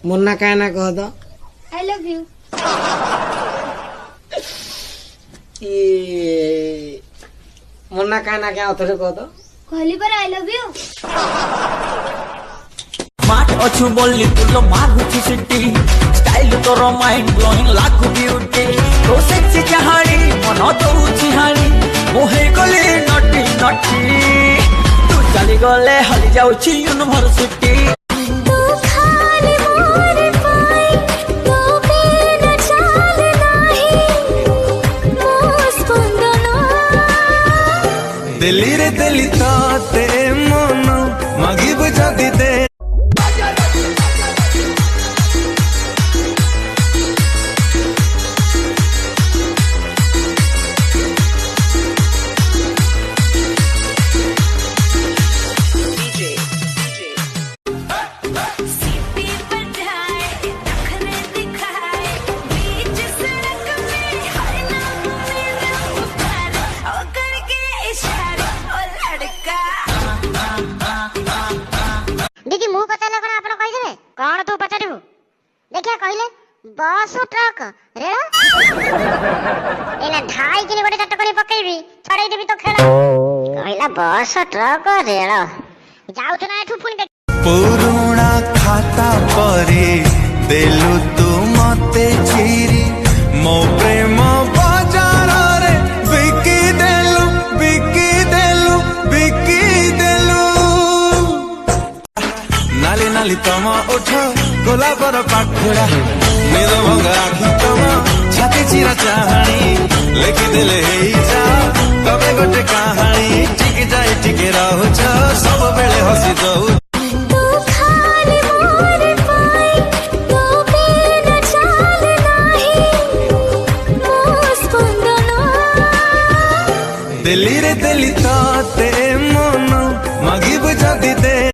मुन्ना क्या ना कह दो आई लव यू। ये मुन्ना क्या ना क्या उतरे कह दो कहली पर आई लव यू। स्मार्ट अच्छु बोली तू लो मारुति सिटी स्टाइल तोर माइंड ब्लोइंग लाख ब्यूटी तो सेक्सी चाहानी मन दउछि हानी मोहे गले नटी नटी तू चली गले हली जाउछि यूनिवर्सिटी दिल्ली रे दिल्ली ताते मन मागिब जदी दे दीदी मुँह पचारे कौन आप कहीदेवे कौन तू पचारू देखिया कहले बस ट्रक रेल एना ढाई किने गोटे चटकनी पकेबी छड़ाई देबी तो खेल कहला बस ट्रक रेल जाउछ ना एठू पुनी देख पुरुणा खाता परे देलु तू मते चिरी मो प्रेम बाजार रे बिकी देलु बिकी देलु बिकी देलु नाली नाली तम उठ गोलापर पाखुड़ा निद भंगा आखि तम छाती चिरा चाहानी लेखि देले हेई जा तबे गोटे कहानी टिके जाई टिके रहउछ सब बेले हसी जाऊ दिल्ली रे दिल्ली ताते मन मागिब जदी दे।